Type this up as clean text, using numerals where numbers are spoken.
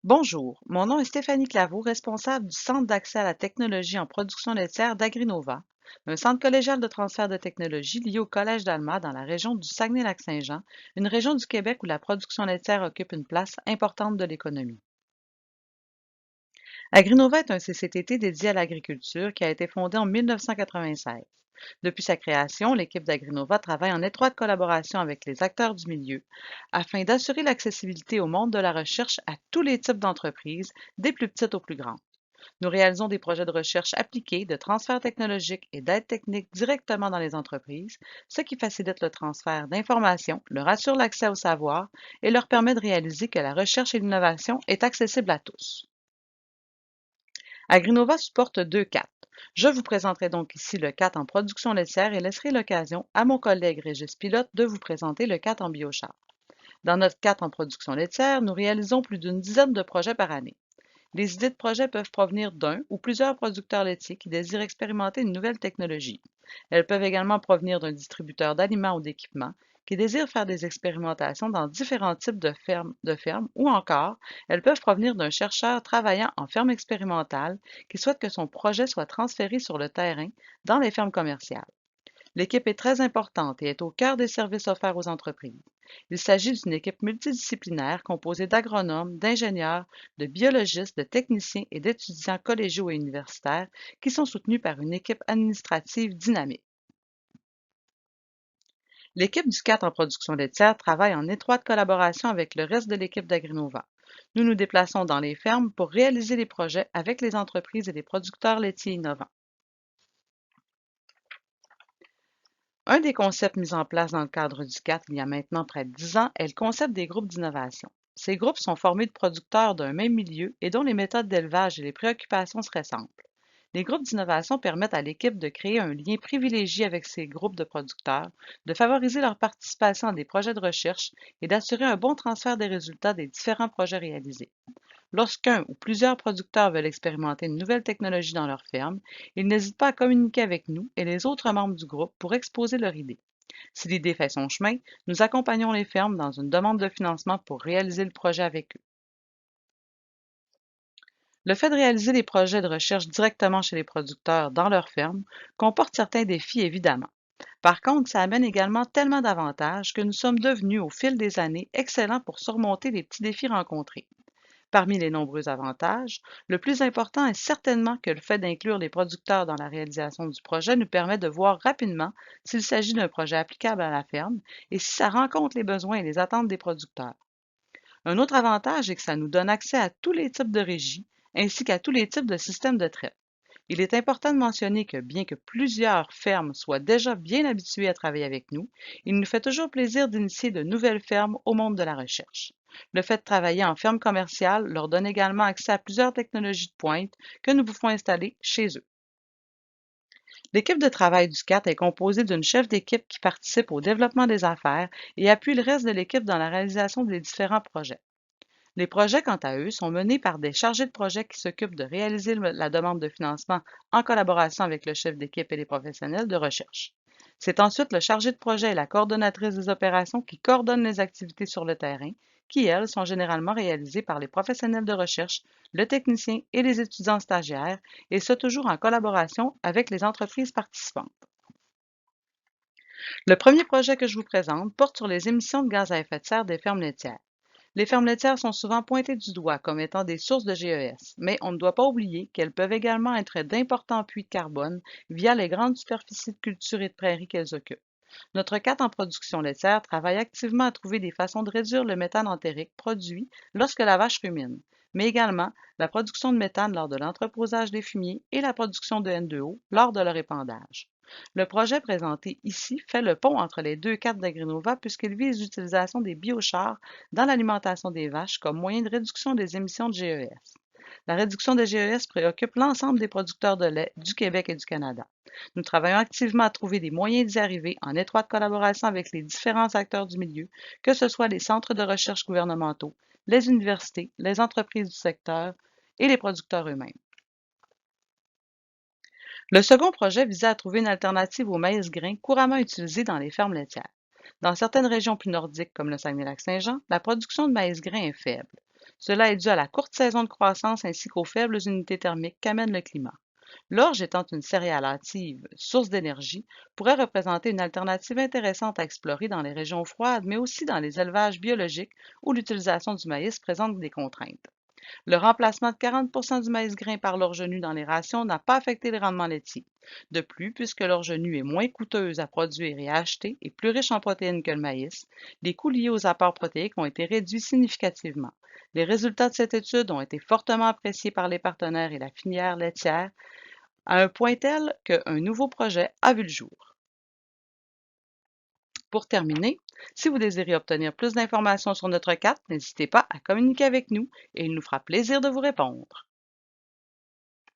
Bonjour, mon nom est Stéphanie Claveau, responsable du Centre d'accès à la technologie en production laitière d'Agrinova, un centre collégial de transfert de technologie lié au Collège d'Alma dans la région du Saguenay-Lac-Saint-Jean, une région du Québec où la production laitière occupe une place importante de l'économie. Agrinova est un CCTT dédié à l'agriculture qui a été fondé en 1996. Depuis sa création, l'équipe d'Agrinova travaille en étroite collaboration avec les acteurs du milieu afin d'assurer l'accessibilité au monde de la recherche à tous les types d'entreprises, des plus petites aux plus grandes. Nous réalisons des projets de recherche appliqués, de transfert technologique et d'aide technique directement dans les entreprises, ce qui facilite le transfert d'informations, leur assure l'accès au savoir et leur permet de réaliser que la recherche et l'innovation est accessible à tous. Agrinova supporte deux CAT. Je vous présenterai donc ici le CAT en production laitière et laisserai l'occasion à mon collègue Régis Pilote de vous présenter le CAT en biochar. Dans notre CAT en production laitière, nous réalisons plus d'une dizaine de projets par année. Les idées de projet peuvent provenir d'un ou plusieurs producteurs laitiers qui désirent expérimenter une nouvelle technologie. Elles peuvent également provenir d'un distributeur d'aliments ou d'équipements qui désire faire des expérimentations dans différents types de fermes ou encore, elles peuvent provenir d'un chercheur travaillant en ferme expérimentale qui souhaite que son projet soit transféré sur le terrain dans les fermes commerciales. L'équipe est très importante et est au cœur des services offerts aux entreprises. Il s'agit d'une équipe multidisciplinaire composée d'agronomes, d'ingénieurs, de biologistes, de techniciens et d'étudiants collégiaux et universitaires qui sont soutenus par une équipe administrative dynamique. L'équipe du 4 en production laitière travaille en étroite collaboration avec le reste de l'équipe d'Agrinova. Nous nous déplaçons dans les fermes pour réaliser les projets avec les entreprises et les producteurs laitiers innovants. Un des concepts mis en place dans le cadre du CAT il y a maintenant près de 10 ans est le concept des groupes d'innovation. Ces groupes sont formés de producteurs d'un même milieu et dont les méthodes d'élevage et les préoccupations seraient simples. Les groupes d'innovation permettent à l'équipe de créer un lien privilégié avec ces groupes de producteurs, de favoriser leur participation à des projets de recherche et d'assurer un bon transfert des résultats des différents projets réalisés. Lorsqu'un ou plusieurs producteurs veulent expérimenter une nouvelle technologie dans leur ferme, ils n'hésitent pas à communiquer avec nous et les autres membres du groupe pour exposer leur idée. Si l'idée fait son chemin, nous accompagnons les fermes dans une demande de financement pour réaliser le projet avec eux. Le fait de réaliser des projets de recherche directement chez les producteurs dans leur ferme comporte certains défis évidemment. Par contre, ça amène également tellement d'avantages que nous sommes devenus au fil des années excellents pour surmonter les petits défis rencontrés. Parmi les nombreux avantages, le plus important est certainement que le fait d'inclure les producteurs dans la réalisation du projet nous permet de voir rapidement s'il s'agit d'un projet applicable à la ferme et si ça rencontre les besoins et les attentes des producteurs. Un autre avantage est que ça nous donne accès à tous les types de régies ainsi qu'à tous les types de systèmes de traite. Il est important de mentionner que bien que plusieurs fermes soient déjà bien habituées à travailler avec nous, il nous fait toujours plaisir d'initier de nouvelles fermes au monde de la recherche. Le fait de travailler en ferme commerciale leur donne également accès à plusieurs technologies de pointe que nous pouvons installer chez eux. L'équipe de travail du CAT est composée d'une chef d'équipe qui participe au développement des affaires et appuie le reste de l'équipe dans la réalisation des différents projets. Les projets, quant à eux, sont menés par des chargés de projet qui s'occupent de réaliser la demande de financement en collaboration avec le chef d'équipe et les professionnels de recherche. C'est ensuite le chargé de projet et la coordonnatrice des opérations qui coordonnent les activités sur le terrain, qui, elles, sont généralement réalisées par les professionnels de recherche, le technicien et les étudiants stagiaires, et ce toujours en collaboration avec les entreprises participantes. Le premier projet que je vous présente porte sur les émissions de gaz à effet de serre des fermes laitières. Les fermes laitières sont souvent pointées du doigt comme étant des sources de GES, mais on ne doit pas oublier qu'elles peuvent également être d'importants puits de carbone via les grandes superficies de culture et de prairies qu'elles occupent. Notre CAT en production laitière travaille activement à trouver des façons de réduire le méthane entérique produit lorsque la vache rumine, mais également la production de méthane lors de l'entreposage des fumiers et la production de N2O lors de leur épandage. Le projet présenté ici fait le pont entre les deux cadres d'Agrinova puisqu'il vise l'utilisation des biochars dans l'alimentation des vaches comme moyen de réduction des émissions de GES. La réduction des GES préoccupe l'ensemble des producteurs de lait du Québec et du Canada. Nous travaillons activement à trouver des moyens d'y arriver en étroite collaboration avec les différents acteurs du milieu, que ce soit les centres de recherche gouvernementaux, les universités, les entreprises du secteur et les producteurs eux-mêmes. Le second projet visait à trouver une alternative au maïs grain couramment utilisé dans les fermes laitières. Dans certaines régions plus nordiques comme le Saguenay-Lac-Saint-Jean, la production de maïs grain est faible. Cela est dû à la courte saison de croissance ainsi qu'aux faibles unités thermiques qu'amène le climat. L'orge étant une céréalative, source d'énergie, pourrait représenter une alternative intéressante à explorer dans les régions froides, mais aussi dans les élevages biologiques où l'utilisation du maïs présente des contraintes. Le remplacement de 40 du maïs grain par l'orge nue dans les rations n'a pas affecté les rendements laitiers. De plus, puisque l'orge nue est moins coûteuse à produire et à acheter et plus riche en protéines que le maïs, les coûts liés aux apports protéiques ont été réduits significativement. Les résultats de cette étude ont été fortement appréciés par les partenaires et la filière laitière, à un point tel qu'un nouveau projet a vu le jour. Pour terminer, si vous désirez obtenir plus d'informations sur notre carte, n'hésitez pas à communiquer avec nous et il nous fera plaisir de vous répondre.